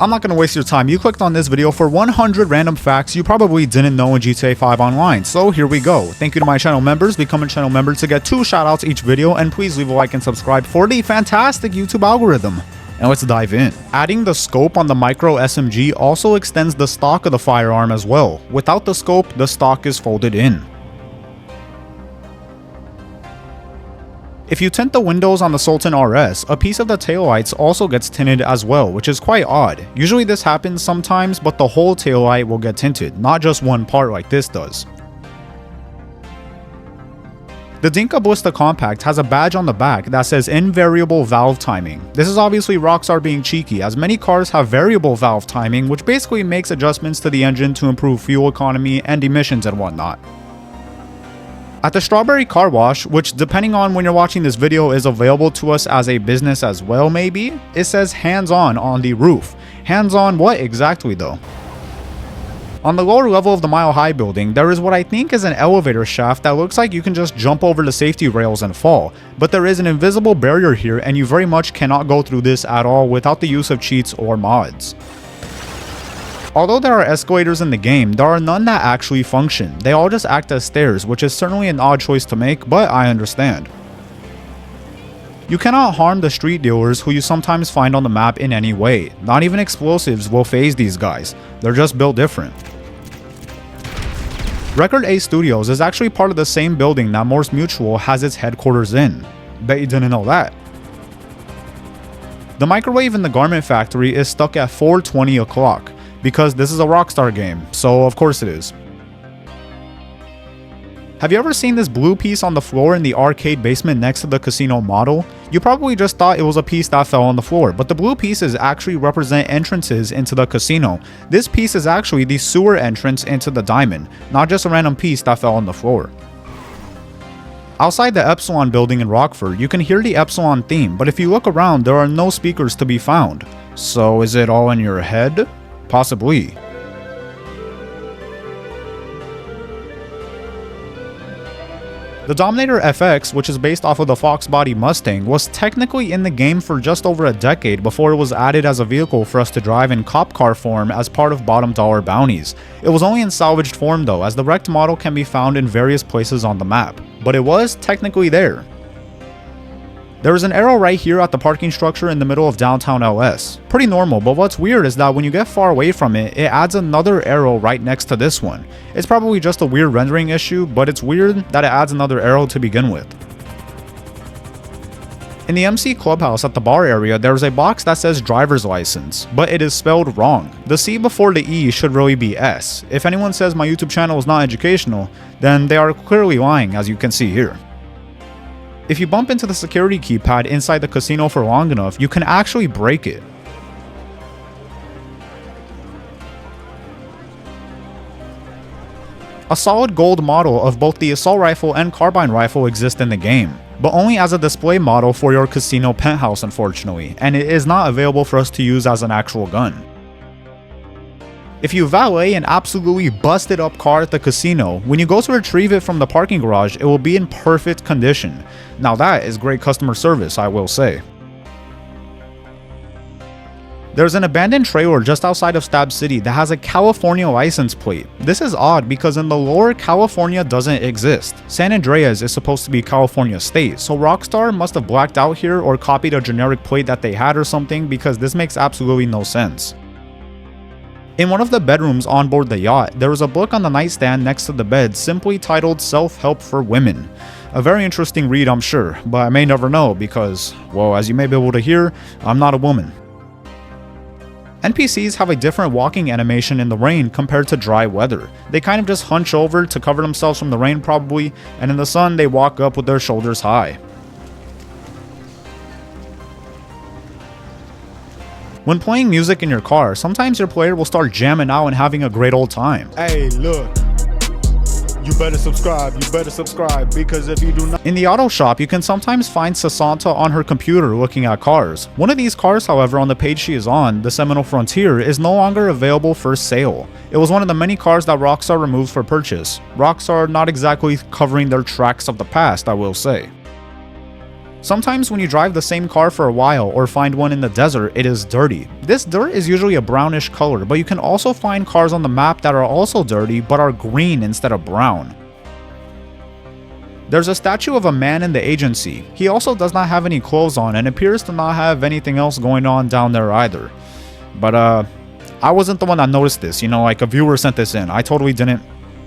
I'm not going to waste your time. You clicked on this video for 100 random facts you probably didn't know in GTA 5 Online. So here we go. Thank you to my channel members. Become a channel member to get 2 shoutouts each video, and please leave a like and subscribe for the fantastic YouTube algorithm. And let's dive in. Adding the scope on the micro SMG also extends the stock of the firearm as well. Without the scope, the stock is folded in. If you tint the windows on the Sultan RS, a piece of the taillights also gets tinted as well, which is quite odd. Usually this happens sometimes, but the whole taillight will get tinted, not just one part like this does. The Dinka Ballista Compact has a badge on the back that says invariable valve timing. This is obviously Rockstar being cheeky, as many cars have variable valve timing, which basically makes adjustments to the engine to improve fuel economy and emissions and whatnot. At the Strawberry Car Wash, which depending on when you're watching this video is available to us as a business as well maybe, it says hands-on on the roof. Hands-on what exactly though? On the lower level of the Mile High building, there is what I think is an elevator shaft that looks like you can just jump over the safety rails and fall, but there is an invisible barrier here and you very much cannot go through this at all without the use of cheats or mods. Although there are escalators in the game, there are none that actually function. They all just act as stairs, which is certainly an odd choice to make, but I understand. You cannot harm the street dealers who you sometimes find on the map in any way. Not even explosives will phase these guys. They're just built different. Record A Studios is actually part of the same building that Morse Mutual has its headquarters in. Bet you didn't know that. The microwave in the garment factory is stuck at 4:20 o'clock. Because this is a Rockstar game, so of course it is. Have you ever seen this blue piece on the floor in the arcade basement next to the casino model? You probably just thought it was a piece that fell on the floor, but the blue pieces actually represent entrances into the casino. This piece is actually the sewer entrance into the diamond, not just a random piece that fell on the floor. Outside the Epsilon building in Rockford, you can hear the Epsilon theme, but if you look around, there are no speakers to be found. So is it all in your head? Possibly. The Dominator FX, which is based off of the Fox Body Mustang, was technically in the game for just over a decade before it was added as a vehicle for us to drive in cop car form as part of bottom dollar bounties. It was only in salvaged form though, as the wrecked model can be found in various places on the map, but it was technically there. There is an arrow right here at the parking structure in the middle of downtown LS. Pretty normal, but what's weird is that when you get far away from it, it adds another arrow right next to this one. It's probably just a weird rendering issue, but it's weird that it adds another arrow to begin with. In the MC Clubhouse at the bar area, there is a box that says driver's license, but it is spelled wrong. The C before the E should really be S. If anyone says my YouTube channel is not educational, then they are clearly lying, as you can see here. If you bump into the security keypad inside the casino for long enough, you can actually break it. A solid gold model of both the assault rifle and carbine rifle exist in the game, but only as a display model for your casino penthouse unfortunately, and it is not available for us to use as an actual gun. If you valet an absolutely busted up car at the casino, when you go to retrieve it from the parking garage, it will be in perfect condition. Now that is great customer service, I will say. There's an abandoned trailer just outside of Stab City that has a California license plate. This is odd because in the lore, California doesn't exist. San Andreas is supposed to be California state, so Rockstar must have blacked out here or copied a generic plate that they had or something, because this makes absolutely no sense. In one of the bedrooms on board the yacht, there was a book on the nightstand next to the bed simply titled Self-Help for Women. A very interesting read, I'm sure, but I may never know because, well, as you may be able to hear, I'm not a woman. NPCs have a different walking animation in the rain compared to dry weather. They kind of just hunch over to cover themselves from the rain probably, and in the sun they walk up with their shoulders high. When playing music in your car, sometimes your player will start jamming out and having a great old time. Hey, look, you better subscribe, because if you do not... In the auto shop, you can sometimes find Sasanta on her computer looking at cars. One of these cars, however, on the page she is on, the Seminole Frontier, is no longer available for sale. It was one of the many cars that Rockstar removed for purchase. Rockstar not exactly covering their tracks of the past, I will say. Sometimes when you drive the same car for a while or find one in the desert, it is dirty. This dirt is usually a brownish color, but you can also find cars on the map that are also dirty but are green instead of brown. There's a statue of a man in the agency. He also does not have any clothes on and appears to not have anything else going on down there either. But I wasn't the one that noticed this, you know, like a viewer sent this in. I totally didn't.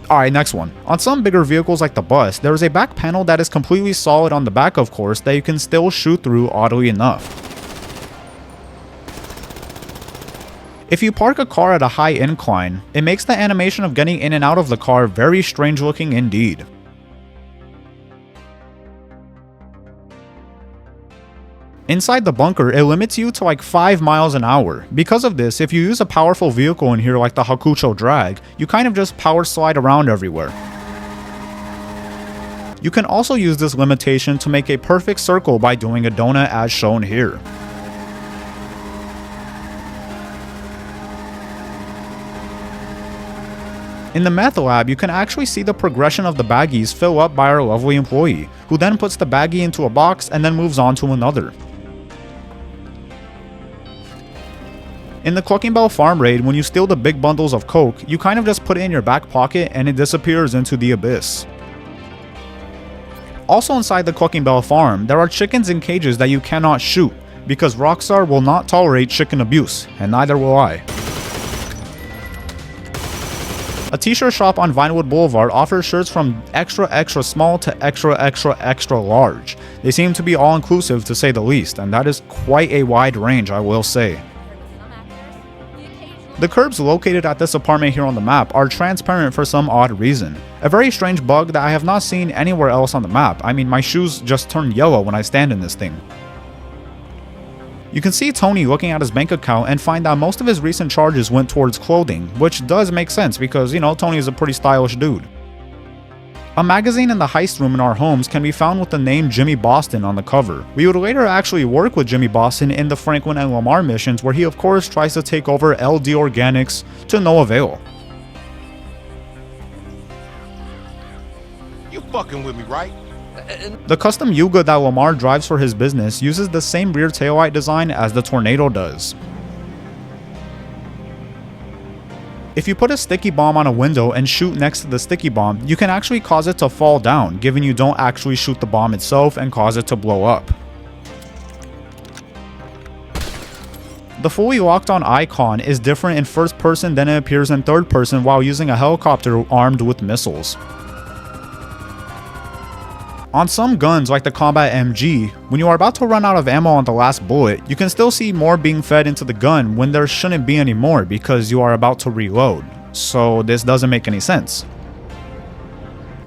Alright, next one. On some bigger vehicles like the bus, there is a back panel that is completely solid on the back, of course, that you can still shoot through oddly enough. If you park a car at a high incline, it makes the animation of getting in and out of the car very strange looking indeed. Inside the bunker, it limits you to like 5 miles an hour. Because of this, if you use a powerful vehicle in here like the Hakucho Drag, you kind of just power slide around everywhere. You can also use this limitation to make a perfect circle by doing a donut as shown here. In the meth lab, you can actually see the progression of the baggies fill up by our lovely employee, who then puts the baggie into a box and then moves on to another. In the Clucking Bell farm raid, when you steal the big bundles of coke, you kind of just put it in your back pocket and it disappears into the abyss. Also inside the Clucking Bell farm, there are chickens in cages that you cannot shoot, because Rockstar will not tolerate chicken abuse, and neither will I. A t-shirt shop on Vinewood Boulevard offers shirts from extra small to extra large. They seem to be all inclusive to say the least, and that is quite a wide range, I will say. The curbs located at this apartment here on the map are transparent for some odd reason. A very strange bug that I have not seen anywhere else on the map. I mean, my shoes just turn yellow when I stand in this thing. You can see Tony looking at his bank account and find that most of his recent charges went towards clothing, which does make sense because, you know, Tony is a pretty stylish dude. A magazine in the heist room in our homes can be found with the name Jimmy Boston on the cover. We would later actually work with Jimmy Boston in the Franklin and Lamar missions, where he of course tries to take over LD Organics to no avail. You fucking with me, right? The custom Yuga that Lamar drives for his business uses the same rear taillight design as the Tornado does. If you put a sticky bomb on a window and shoot next to the sticky bomb, you can actually cause it to fall down, given you don't actually shoot the bomb itself and cause it to blow up. The fully locked on icon is different in first person than it appears in third person while using a helicopter armed with missiles. On some guns like the Combat MG, when you are about to run out of ammo on the last bullet, you can still see more being fed into the gun when there shouldn't be any more because you are about to reload. So this doesn't make any sense.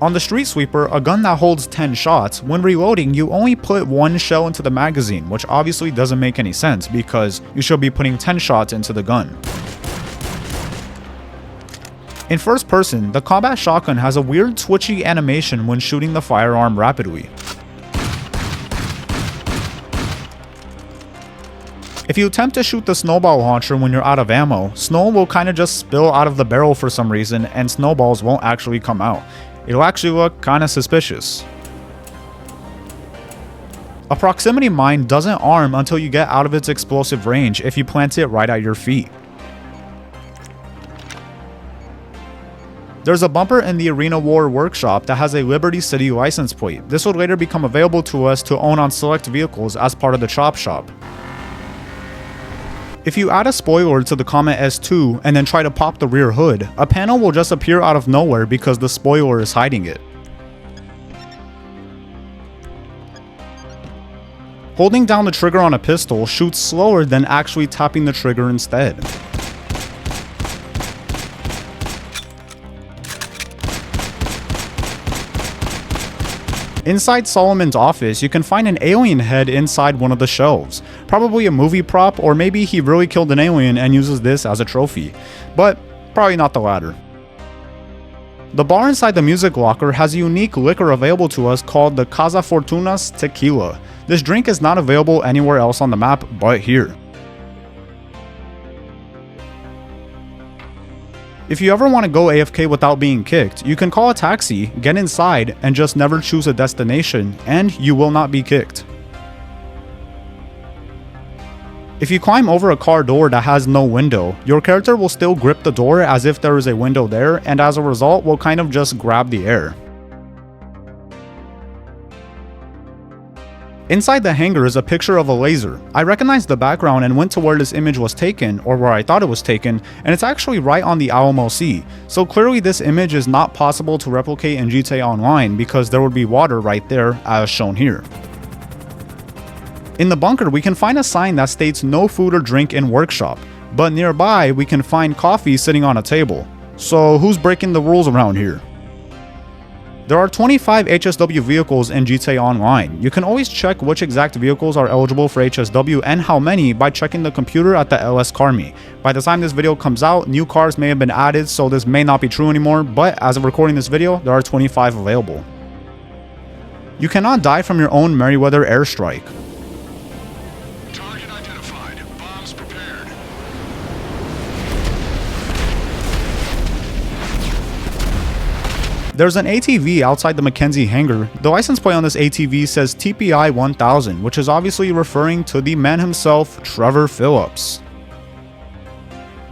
On the Street Sweeper, a gun that holds 10 shots, when reloading you only put 1 shell into the magazine, which obviously doesn't make any sense because you should be putting 10 shots into the gun. In first person, the combat shotgun has a weird twitchy animation when shooting the firearm rapidly. If you attempt to shoot the snowball launcher when you're out of ammo, snow will kinda just spill out of the barrel for some reason and snowballs won't actually come out. It'll actually look kinda suspicious. A proximity mine doesn't arm until you get out of its explosive range if you plant it right at your feet. There's a bumper in the Arena War workshop that has a Liberty City license plate. This would later become available to us to own on select vehicles as part of the Chop Shop. If you add a spoiler to the Comet S2 and then try to pop the rear hood, a panel will just appear out of nowhere because the spoiler is hiding it. Holding down the trigger on a pistol shoots slower than actually tapping the trigger instead. Inside Solomon's office, you can find an alien head inside one of the shelves. Probably a movie prop, or maybe he really killed an alien and uses this as a trophy. But probably not the latter. The bar inside the music locker has a unique liquor available to us called the Casa Fortunas Tequila. This drink is not available anywhere else on the map but here. If you ever want to go AFK without being kicked, you can call a taxi, get inside, and just never choose a destination, and you will not be kicked. If you climb over a car door that has no window, your character will still grip the door as if there is a window there, and as a result will kind of just grab the air. Inside the hangar is a picture of a laser. I recognized the background and went to where this image was taken, or where I thought it was taken, and it's actually right on the Alamo Sea. So clearly this image is not possible to replicate in GTA Online because there would be water right there as shown here. In the bunker, we can find a sign that states no food or drink in workshop, but nearby we can find coffee sitting on a table. So who's breaking the rules around here? There are 25 HSW vehicles in GTA Online. You can always check which exact vehicles are eligible for HSW and how many by checking the computer at the LS Car Meet. By the time this video comes out, new cars may have been added, so this may not be true anymore, but as of recording this video, there are 25 available. You cannot die from your own Merryweather airstrike. There's an ATV outside the Mackenzie hangar. The license plate on this ATV says TPI 1000, which is obviously referring to the man himself, Trevor Phillips.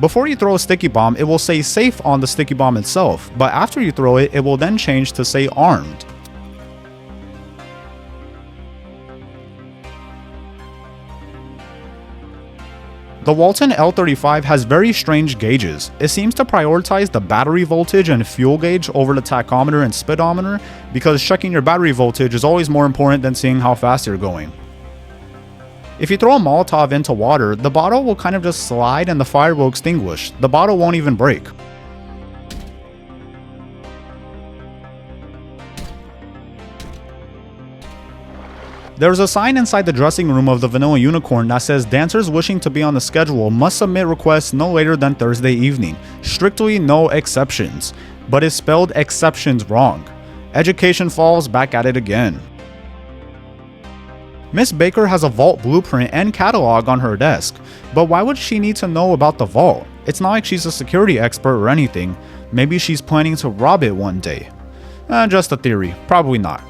Before you throw a sticky bomb, it will say safe on the sticky bomb itself, but after you throw it, it will then change to say armed. The Walton L35 has very strange gauges. It seems to prioritize the battery voltage and fuel gauge over the tachometer and speedometer because checking your battery voltage is always more important than seeing how fast you're going. If you throw a Molotov into water, the bottle will kind of just slide and the fire will extinguish. The bottle won't even break. There's a sign inside the dressing room of the Vanilla Unicorn that says dancers wishing to be on the schedule must submit requests no later than Thursday evening. Strictly no exceptions. But it's spelled exceptions wrong. Education falls back at it again. Miss Baker has a vault blueprint and catalog on her desk, but why would she need to know about the vault? It's not like she's a security expert or anything. Maybe she's planning to rob it one day. Just a theory, probably not.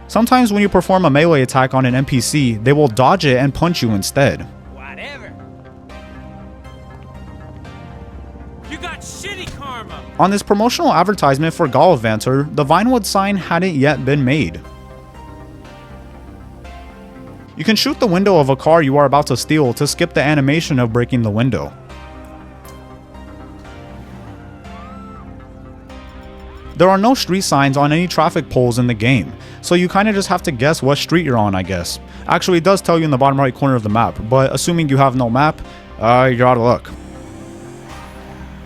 Sometimes when you perform a melee attack on an NPC, they will dodge it and punch you instead. Whatever. You got shitty karma. On this promotional advertisement for Gallivanter, the Vinewood sign hadn't yet been made. You can shoot the window of a car you are about to steal to skip the animation of breaking the window. There are no street signs on any traffic poles in the game, so you kinda just have to guess what street you're on, I guess. Actually, it does tell you in the bottom right corner of the map, but assuming you have no map, you're out of luck.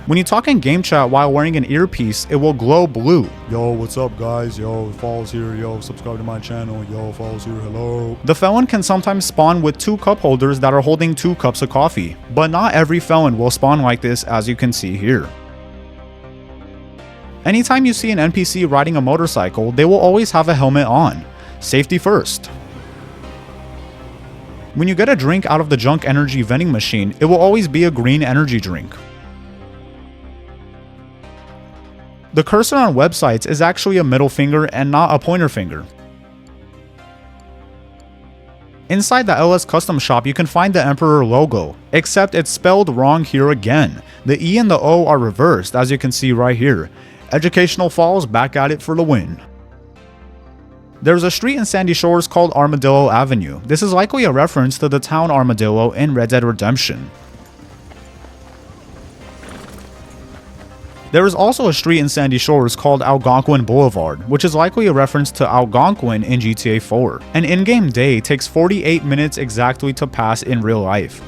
When you talk in game chat while wearing an earpiece, it will glow blue. Yo, what's up, guys? Yo, Falls here. Yo, subscribe to my channel. Yo, Falls here. Hello. The felon can sometimes spawn with 2 cup holders that are holding 2 cups of coffee, but not every felon will spawn like this, as you can see here. Anytime you see an NPC riding a motorcycle, they will always have a helmet on. Safety first. When you get a drink out of the junk energy vending machine, it will always be a green energy drink. The cursor on websites is actually a middle finger and not a pointer finger. Inside the LS Custom Shop, you can find the Emperor logo, except it's spelled wrong here again. The E and the O are reversed, as you can see right here. Educational falls back at it for the win. There's a street in Sandy Shores called Armadillo Avenue. This is likely a reference to the town Armadillo in Red Dead Redemption. There is also a street in Sandy Shores called Algonquin Boulevard, which is likely a reference to Algonquin in GTA 4. An in-game day takes 48 minutes exactly to pass in real life.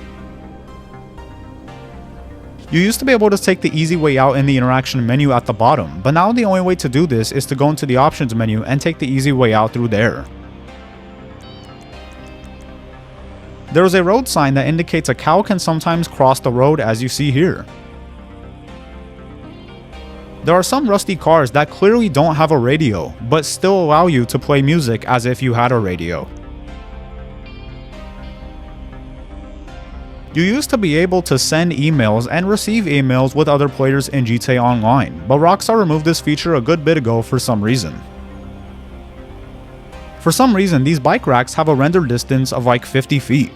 You used to be able to take the easy way out in the interaction menu at the bottom, but now the only way to do this is to go into the options menu and take the easy way out through there. There is a road sign that indicates a cow can sometimes cross the road, as you see here. There are some rusty cars that clearly don't have a radio, but still allow you to play music as if you had a radio. You used to be able to send emails and receive emails with other players in GTA Online, but Rockstar removed this feature a good bit ago for some reason. For some reason, these bike racks have a render distance of like 50 feet.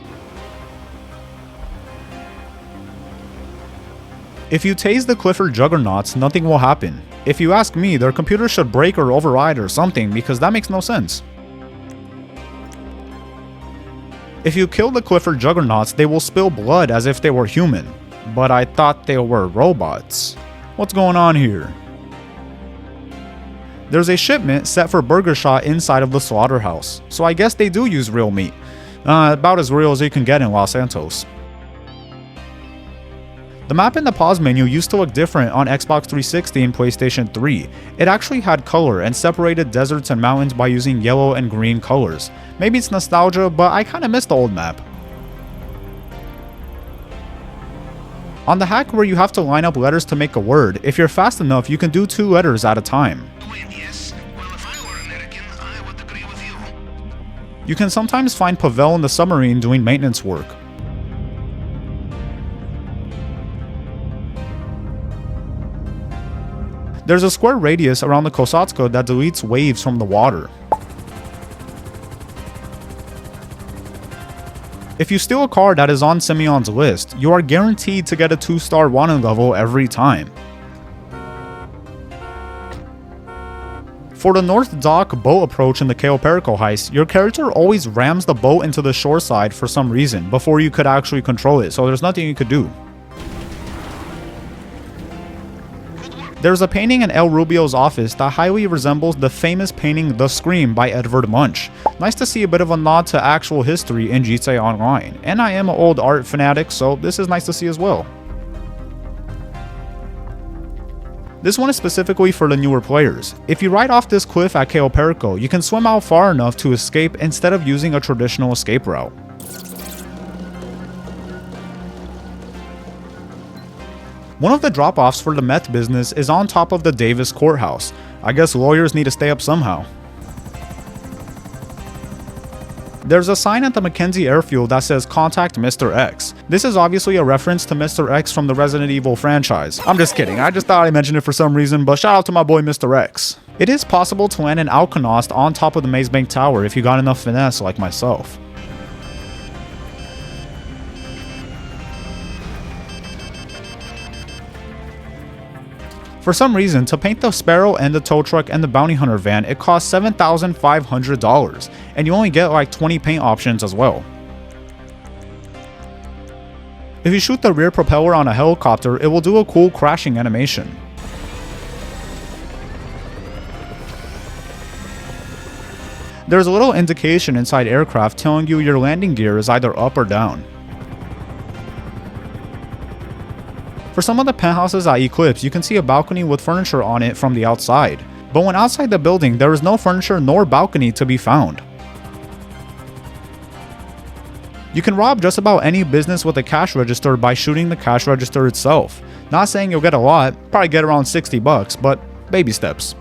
If you tase the Clifford Juggernauts, nothing will happen. If you ask me, their computer should break or override or something, because that makes no sense. If you kill the Clifford Juggernauts, they will spill blood as if they were human. But I thought they were robots. What's going on here? There's a shipment set for burger shot inside of the slaughterhouse, so I guess they do use real meat. About as real as you can get in Los Santos. The map in the pause menu used to look different on Xbox 360 and PlayStation 3. It actually had color and separated deserts and mountains by using yellow and green colors. Maybe it's nostalgia, but I kinda miss the old map. On the hack where you have to line up letters to make a word, if you're fast enough, you can do 2 letters at a time. You can sometimes find Pavel in the submarine doing maintenance work. There's a square radius around the Kosatska that deletes waves from the water. If you steal a car that is on Simeon's list, you are guaranteed to get a 2-star wanted level every time. For the North Dock boat approach in the KOIAER heist, your character always rams the boat into the shore side for some reason before you could actually control it, so there's nothing you could do. There's a painting in El Rubio's office that highly resembles the famous painting The Scream by Edvard Munch. Nice to see a bit of a nod to actual history in GTA Online, and I am an old art fanatic, so this is nice to see as well. This one is specifically for the newer players. If you ride off this cliff at KOIAER, you can swim out far enough to escape instead of using a traditional escape route. One of the drop-offs for the meth business is on top of the Davis courthouse. I guess lawyers need to stay up somehow. There's a sign at the Mackenzie airfield that says "Contact Mr. X." This is obviously a reference to Mr. X from the Resident Evil franchise. I'm just kidding, I just thought I mentioned it for some reason, but shout out to my boy Mr. X. It is possible to land an Alkonost on top of the Maze Bank Tower if you got enough finesse like myself. For some reason, to paint the Sparrow and the tow truck and the bounty hunter van, it costs $7,500, and you only get like 20 paint options as well. If you shoot the rear propeller on a helicopter, it will do a cool crashing animation. There's a little indication inside aircraft telling you your landing gear is either up or down. For some of the penthouses at Eclipse, you can see a balcony with furniture on it from the outside, but when outside the building, there is no furniture nor balcony to be found. You can rob just about any business with a cash register by shooting the cash register itself. Not saying you'll get a lot, probably get around 60 bucks, but baby steps.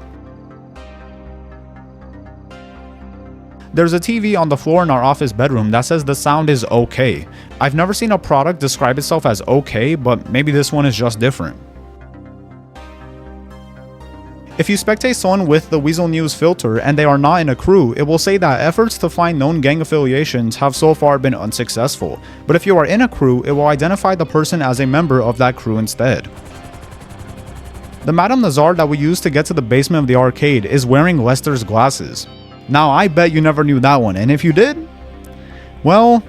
There's a TV on the floor in our office bedroom that says the sound is okay. I've never seen a product describe itself as okay, but maybe this one is just different. If you spectate someone with the Weasel News filter and they are not in a crew, it will say that efforts to find known gang affiliations have so far been unsuccessful. But if you are in a crew, it will identify the person as a member of that crew instead. The Madame Nazar that we used to get to the basement of the arcade is wearing Lester's glasses. Now, I bet you never knew that one, and if you did, well...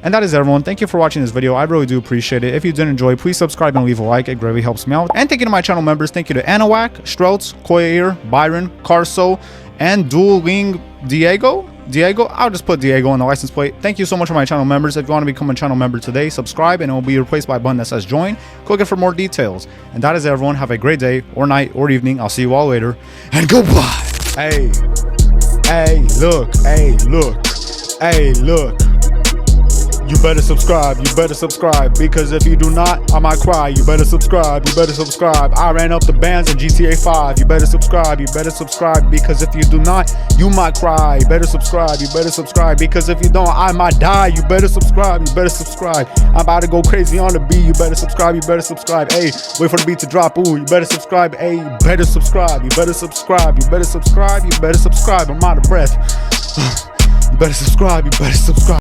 And that is everyone, thank you for watching this video, I really do appreciate it. If you did enjoy, please subscribe and leave a like, it greatly helps me out. And thank you to my channel members, thank you to Anawack, STRLTZ, KOIAER, Byron, Karso, and DuelingDiego? I'll just put Diego on the license plate. Thank you so much for my channel members. If you want to become a channel member today, subscribe and it will be replaced by a button that says join. Click it for more details. And that is everyone, have a great day, or night, or evening. I'll see you all later, and goodbye! Hey, look, you better subscribe, because if you do not, I might cry. You better subscribe, I ran up the bands in GTA 5, you better subscribe, because if you do not, you might cry. You better subscribe, because if you don't, I might die. You better subscribe, I'm about to go crazy on the beat. You better subscribe, hey, wait for the beat to drop, ooh, you better subscribe, hey, you better subscribe, I'm out of breath. You better subscribe.